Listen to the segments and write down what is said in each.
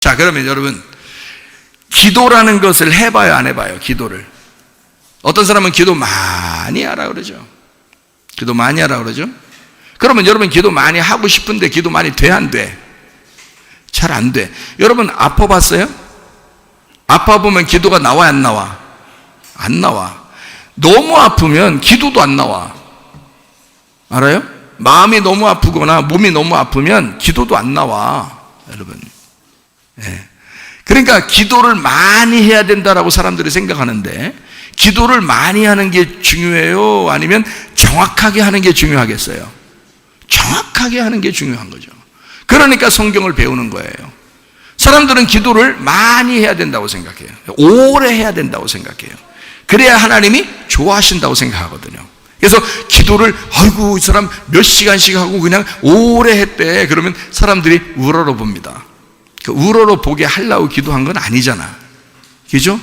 자, 그러면 여러분, 기도라는 것을 해봐요, 안 해봐요? 기도를. 어떤 사람은 기도 많이 하라 그러죠. 기도 많이 하라 그러죠. 그러면 여러분 기도 많이 하고 싶은데 기도 많이 돼, 안 돼? 잘 안 돼. 여러분 아파 봤어요? 아파 보면 기도가 나와, 안 나와? 안 나와. 너무 아프면 기도도 안 나와. 알아요? 마음이 너무 아프거나 몸이 너무 아프면 기도도 안 나와, 여러분. 예. 그러니까 기도를 많이 해야 된다라고 사람들이 생각하는데, 기도를 많이 하는 게 중요해요? 아니면 정확하게 하는 게 중요하겠어요? 정확하게 하는 게 중요한 거죠. 그러니까 성경을 배우는 거예요. 사람들은 기도를 많이 해야 된다고 생각해요. 오래 해야 된다고 생각해요. 그래야 하나님이 좋아하신다고 생각하거든요. 그래서 기도를 아이고 이 사람 몇 시간씩 하고 그냥 오래 했대. 그러면 사람들이 우러러 봅니다. 그 우러러 보게 하려고 기도한 건 아니잖아. 그죠?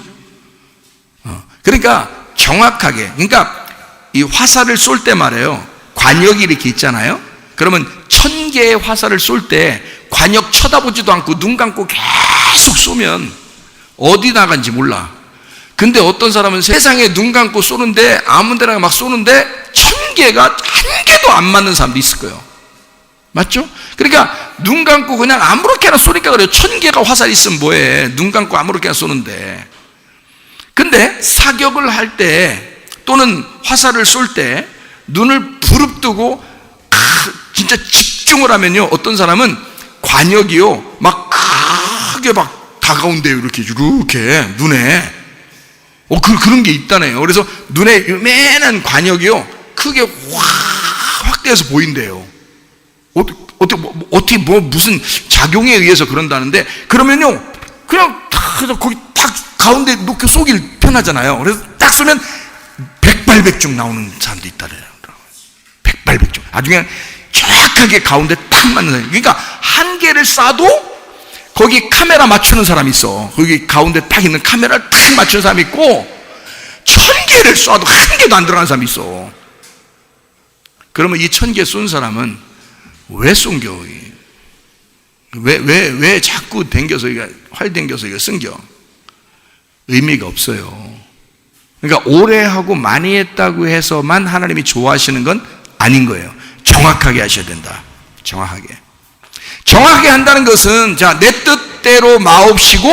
그러니까 정확하게, 그러니까 이 화살을 쏠 때 말이에요. 관역이 이렇게 있잖아요. 그러면 1000개의 화살을 쏠 때 관역 쳐다보지도 않고 눈 감고 계속 쏘면 어디 나간지 몰라. 근데 어떤 사람은 세상에 눈 감고 쏘는데 아무 데나 막 쏘는데 1000개가 한 개도 안 맞는 사람도 있을 거예요. 맞죠? 그러니까 눈 감고 그냥 아무렇게나 쏘니까 그래요. 1000개가 화살이 있으면 뭐해. 눈 감고 아무렇게나 쏘는데. 근데 사격을 할 때 또는 화살을 쏠 때 눈을 부릅뜨고 진짜 집중을 하면요, 어떤 사람은 관역이요 막 크게 막 다가온대요. 이렇게 눈에 그런 게 있다네요. 그래서 눈에 요만한 관역이요 크게 확대해서 보인대요. 어떻게 무슨 작용에 의해서 그런다는데, 그러면요 그냥 거기 딱 가운데 놓고 쏘길 편하잖아요. 그래서 딱 쏘면 백발백중 나오는 사람도 있다래요. 백발백중. 아주 그냥 정확하게 가운데 딱 맞는 사람. 그러니까 한 개를 쏴도 거기 카메라 맞추는 사람이 있어. 거기 가운데 딱 있는 카메라를 딱 맞추는 사람이 있고, 1000개를 쏴도 한 개도 안 들어가는 사람이 있어. 그러면 이 1000개 쏜 사람은 왜 쏜겨? 왜 자꾸 댕겨서 활 댕겨서 이거 쓴겨? 의미가 없어요. 그러니까 오래 하고 많이 했다고 해서만 하나님이 좋아하시는 건 아닌 거예요. 정확하게 하셔야 된다. 정확하게 한다는 것은, 자, 내 뜻대로 마옵시고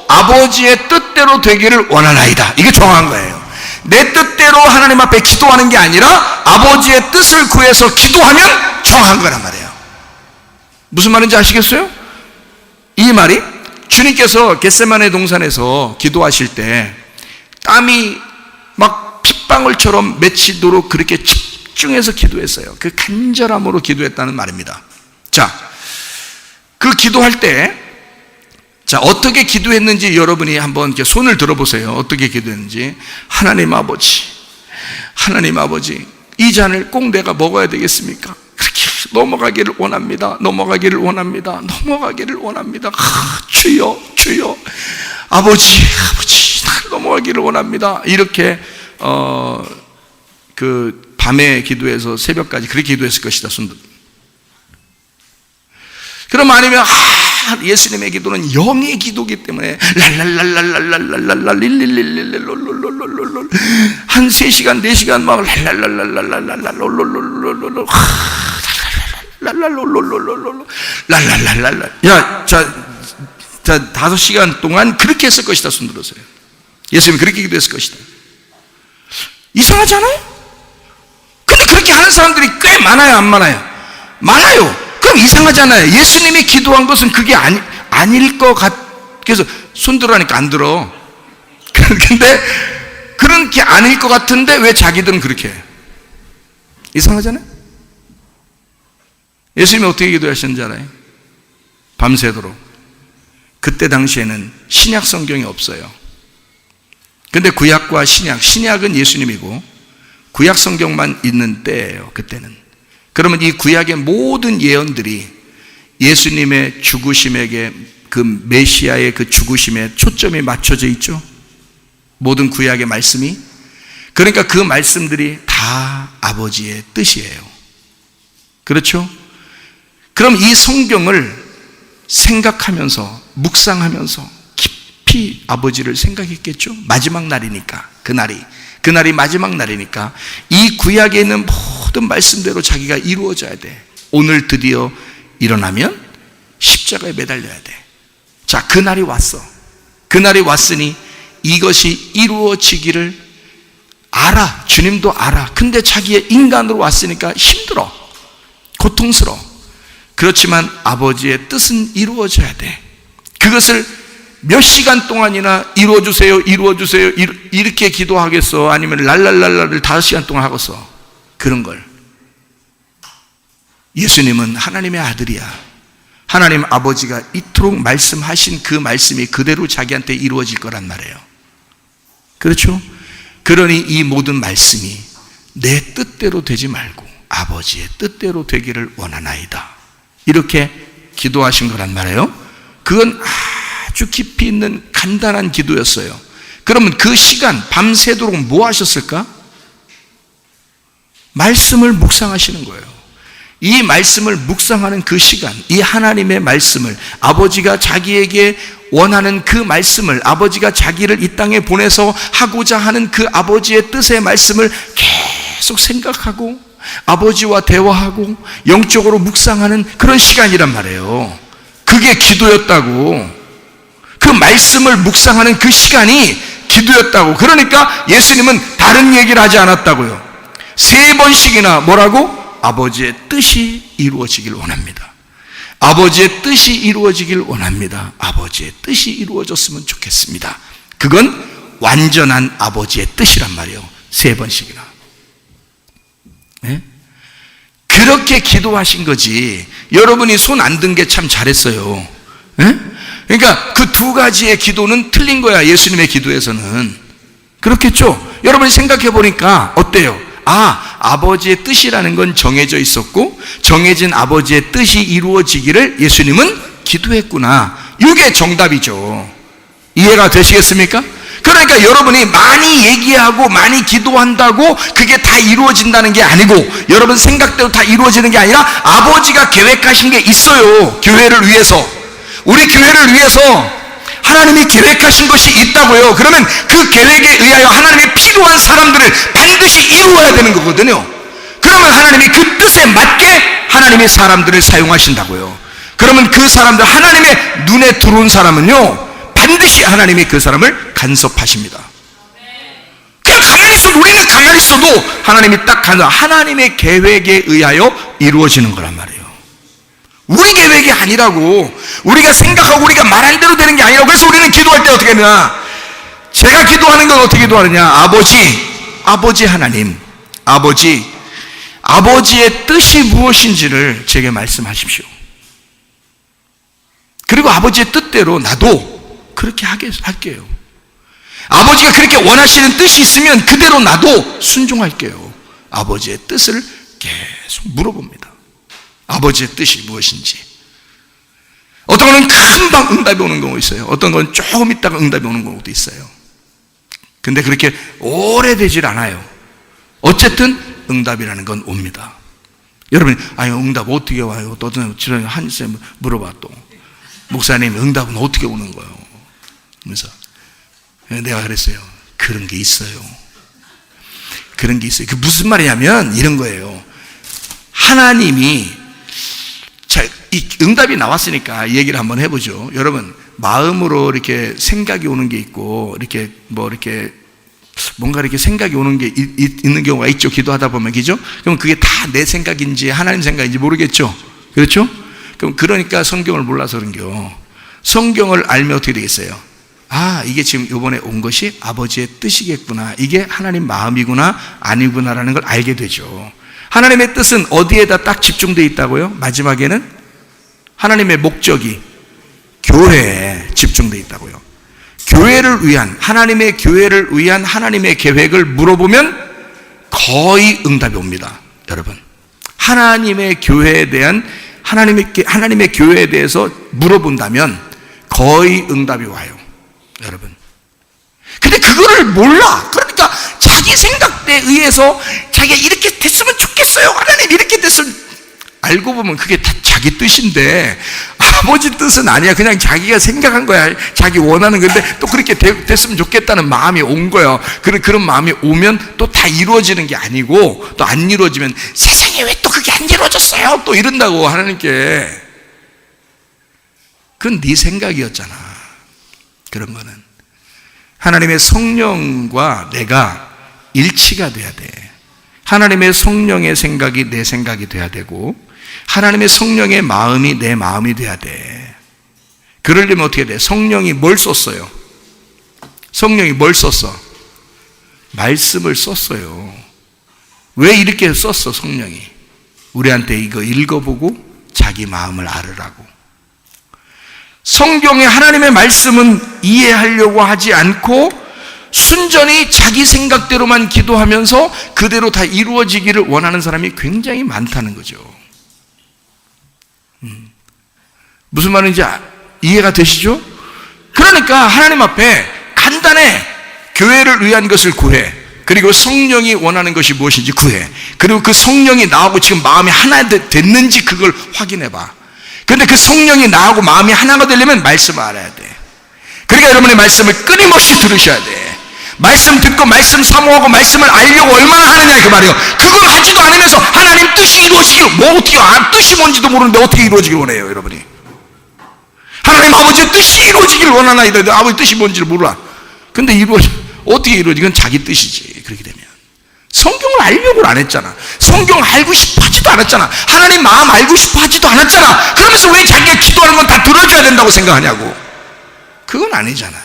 아버지의 뜻대로 되기를 원하나이다. 이게 정확한 거예요. 내 뜻대로 하나님 앞에 기도하는 게 아니라 아버지의 뜻을 구해서 기도하면 정확한 거란 말이에요. 무슨 말인지 아시겠어요? 이 말이 주님께서 겟세마네 동산에서 기도하실 때 땀이 막 핏방울처럼 맺히도록 그렇게 집중해서 기도했어요. 그 간절함으로 기도했다는 말입니다. 자, 그 기도할 때, 자, 어떻게 기도했는지 여러분이 한번 이렇게 손을 들어보세요. 어떻게 기도했는지. 하나님 아버지, 이 잔을 꼭 내가 먹어야 되겠습니까? 그렇게 넘어가기를 원합니다. 주여, 아버지, 나를 넘어가기를 원합니다. 이렇게 그 밤에 기도해서 새벽까지 그렇게 기도했을 것이다. 그럼 아니면 예수님의 기도는 영의 기도이기 때문에 한 3시간 4시간 막 자 5시간 동안 그렇게 했을 것이다. 손 들어서요. 예수님이 그렇게 기도했을 것이다. 이상하지 않아요? 근데 그렇게 하는 사람들이 꽤 많아요, 안 많아요? 많아요. 그럼 이상하잖아요. 예수님이 기도한 것은 그게 아닐 것 그래서 손 들어라니까 안 들어. 근데 그런 게 아닐 것 같은데 왜 자기들은 그렇게 해? 이상하잖아요. 예수님이 어떻게 기도하셨는지 알아요? 밤새도록. 그때 당시에는 신약 성경이 없어요. 근데 구약과 신약은 예수님이고 구약 성경만 있는 때예요. 그때는. 그러면 이 구약의 모든 예언들이 예수님의 죽으심에게, 그 메시아의 그 죽으심에 초점이 맞춰져 있죠. 모든 구약의 말씀이. 그러니까 그 말씀들이 다 아버지의 뜻이에요. 그렇죠? 그럼 이 성경을 생각하면서 묵상하면서 깊이 아버지를 생각했겠죠. 마지막 날이니까, 그날이 마지막 날이니까 이 구약에 있는 모든 말씀대로 자기가 이루어져야 돼. 오늘 드디어 일어나면 십자가에 매달려야 돼. 자, 그날이 왔어. 그날이 왔으니 이것이 이루어지기를 알아. 주님도 알아. 근데 자기의 인간으로 왔으니까 힘들어, 고통스러워. 그렇지만 아버지의 뜻은 이루어져야 돼. 그것을 몇 시간 동안이나 이루어주세요, 이루어주세요, 이렇게 기도하겠어? 아니면 랄랄랄라를 5시간 동안 하겠어? 그런 걸. 예수님은 하나님의 아들이야. 하나님 아버지가 이토록 말씀하신 그 말씀이 그대로 자기한테 이루어질 거란 말이에요. 그렇죠? 그러니 이 모든 말씀이 내 뜻대로 되지 말고 아버지의 뜻대로 되기를 원하나이다, 이렇게 기도하신 거란 말이에요. 그건 아주 깊이 있는 간단한 기도였어요. 그러면 그 시간 밤새도록 뭐 하셨을까? 말씀을 묵상하시는 거예요. 이 말씀을 묵상하는 그 시간, 이 하나님의 말씀을, 아버지가 자기에게 원하는 그 말씀을, 아버지가 자기를 이 땅에 보내서 하고자 하는 그 아버지의 뜻의 말씀을 계속 생각하고 아버지와 대화하고 영적으로 묵상하는 그런 시간이란 말이에요. 그게 기도였다고. 그 말씀을 묵상하는 그 시간이 기도였다고. 그러니까 예수님은 다른 얘기를 하지 않았다고요. 3번씩이나 뭐라고? 아버지의 뜻이 이루어지길 원합니다. 아버지의 뜻이 이루어지길 원합니다. 아버지의 뜻이 이루어졌으면 좋겠습니다. 그건 완전한 아버지의 뜻이란 말이에요. 3번씩이나. 네? 그렇게 기도하신 거지. 여러분이 손 안 든 게 참 잘했어요. 네? 그러니까 그 2가지의 기도는 틀린 거야. 예수님의 기도에서는. 그렇겠죠? 여러분이 생각해 보니까 어때요? 아버지의 뜻이라는 건 정해져 있었고 정해진 아버지의 뜻이 이루어지기를 예수님은 기도했구나. 이게 정답이죠. 이해가 되시겠습니까? 그러니까 여러분이 많이 얘기하고 많이 기도한다고 그게 다 이루어진다는 게 아니고, 여러분 생각대로 다 이루어지는 게 아니라 아버지가 계획하신 게 있어요. 교회를 위해서, 우리 교회를 위해서 하나님이 계획하신 것이 있다고요. 그러면 그 계획에 의하여 하나님이 필요한 사람들을 반드시 이루어야 되는 거거든요. 그러면 하나님이 그 뜻에 맞게 하나님이 사람들을 사용하신다고요. 그러면 그 사람들, 하나님의 눈에 들어온 사람은요, 반드시 하나님이 그 사람을 간섭하십니다. 그냥 가만히 있어도, 우리는 가만히 있어도 하나님이 딱 하나님의 계획에 의하여 이루어지는 거란 말이에요. 우리 계획이 아니라고. 우리가 생각하고 우리가 말한 대로 되는 게 아니라고. 그래서 우리는 기도할 때 어떻게 하냐, 제가 기도하는 건 어떻게 기도하느냐, 아버지 하나님, 아버지의 뜻이 무엇인지를 제게 말씀하십시오. 그리고 아버지의 뜻대로 나도 그렇게 할게요. 아버지가 그렇게 원하시는 뜻이 있으면 그대로 나도 순종할게요. 아버지의 뜻을 계속 물어봅니다. 아버지의 뜻이 무엇인지. 어떤 거는 금방 응답이 오는 경우 있어요. 어떤 건 조금 있다가 응답이 오는 경우도 있어요. 근데 그렇게 오래되질 않아요. 어쨌든 응답이라는 건 옵니다. 여러분, 응답 어떻게 와요? 또 한쌤 물어봐. 또 목사님, 응답은 어떻게 오는 거예요? 그래서 내가 그랬어요. 그런 게 있어요. 그런 게 있어요. 그 무슨 말이냐면 이런 거예요. 하나님이, 자, 이 응답이 나왔으니까 이 얘기를 한번 해보죠. 여러분, 마음으로 이렇게 생각이 오는 게 있고, 이렇게 뭔가 이렇게 생각이 오는 게 있는 경우가 있죠. 기도하다 보면, 그죠? 그럼 그게 다 내 생각인지 하나님 생각인지 모르겠죠. 그렇죠? 그럼 그러니까 성경을 몰라서 그런겨. 성경을 알면 어떻게 되겠어요? 이게 지금 이번에 온 것이 아버지의 뜻이겠구나, 이게 하나님 마음이구나 아니구나라는 걸 알게 되죠. 하나님의 뜻은 어디에다 딱 집중되어 있다고요? 마지막에는 하나님의 목적이 교회에 집중되어 있다고요. 교회를 위한, 하나님의 교회를 위한 하나님의 계획을 물어보면 거의 응답이 옵니다. 여러분, 하나님의 교회에 대한, 하나님의 교회에 대해서 물어본다면 거의 응답이 와요. 여러분, 근데 그거를 몰라. 그러니까 자기 생각에 의해서 자기가 이렇게 됐으면 좋겠어요, 하나님 이렇게 됐으면, 알고 보면 그게 다 자기 뜻인데 아버지 뜻은 아니야. 그냥 자기가 생각한 거야. 자기 원하는 건데 또 그렇게 됐으면 좋겠다는 마음이 온 거예요. 그런 마음이 오면 또 다 이루어지는 게 아니고, 또 안 이루어지면 세상에 왜 또 그게 안 이루어졌어요? 또 이런다고 하나님께. 그건 네 생각이었잖아. 그런 거는 하나님의 성령과 내가 일치가 돼야 돼. 하나님의 성령의 생각이 내 생각이 돼야 되고, 하나님의 성령의 마음이 내 마음이 돼야 돼. 그러려면 어떻게 돼? 성령이 뭘 썼어요? 성령이 뭘 썼어? 말씀을 썼어요. 왜 이렇게 썼어? 성령이 우리한테 이거 읽어보고 자기 마음을 알으라고. 성경의 하나님의 말씀은 이해하려고 하지 않고 순전히 자기 생각대로만 기도하면서 그대로 다 이루어지기를 원하는 사람이 굉장히 많다는 거죠. 무슨 말인지 이해가 되시죠? 그러니까 하나님 앞에 간단해. 교회를 위한 것을 구해. 그리고 성령이 원하는 것이 무엇인지 구해. 그리고 그 성령이 나하고 지금 마음이 하나 됐는지 그걸 확인해 봐. 그런데 그 성령이 나하고 마음이 하나가 되려면 말씀을 알아야 돼. 그러니까 여러분의 말씀을 끊임없이 들으셔야 돼. 말씀 듣고 말씀 사모하고 말씀을 알려고 얼마나 하느냐 그 말이에요. 그걸 하지도 않으면서 하나님 뜻이 이루어지길, 뭐 어떻게 뜻이 뭔지도 모르는데 어떻게 이루어지길 원해요 여러분이? 하나님 아버지의 뜻이 이루어지길 원하나 이러는데 아버지 뜻이 뭔지를 몰라. 근데 어떻게 이루어지? 그건 자기 뜻이지. 그렇게 되면 성경을 알려고 안 했잖아. 성경 알고 싶어 하지도 않았잖아. 하나님 마음 알고 싶어 하지도 않았잖아. 그러면서 왜 자기가 기도하는 건 다 들어줘야 된다고 생각하냐고. 그건 아니잖아.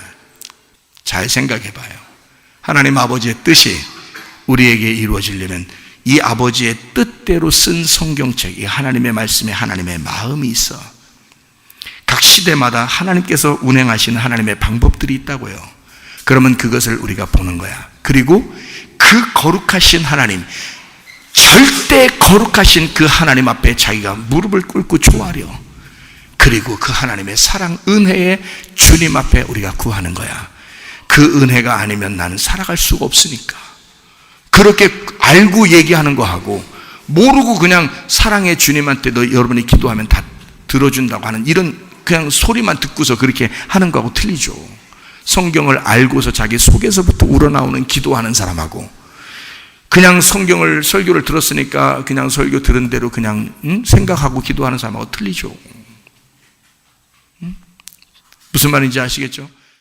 잘 생각해 봐요. 하나님 아버지의 뜻이 우리에게 이루어지려면 이 아버지의 뜻대로 쓴 성경책, 이 하나님의 말씀에 하나님의 마음이 있어. 각 시대마다 하나님께서 운행하시는 하나님의 방법들이 있다고요. 그러면 그것을 우리가 보는 거야. 그리고 그 거룩하신 하나님, 절대 거룩하신 그 하나님 앞에 자기가 무릎을 꿇고 조아려. 그리고 그 하나님의 사랑, 은혜의 주님 앞에 우리가 구하는 거야. 그 은혜가 아니면 나는 살아갈 수가 없으니까. 그렇게 알고 얘기하는 거하고 모르고 그냥 사랑의 주님한테 여러분이 기도하면 다 들어준다고 하는 이런 그냥 소리만 듣고서 그렇게 하는 거하고 틀리죠. 성경을 알고서 자기 속에서부터 우러나오는 기도하는 사람하고 그냥 설교를 들었으니까 그냥 설교 들은 대로 그냥 생각하고 기도하는 사람하고 틀리죠. 무슨 말인지 아시겠죠?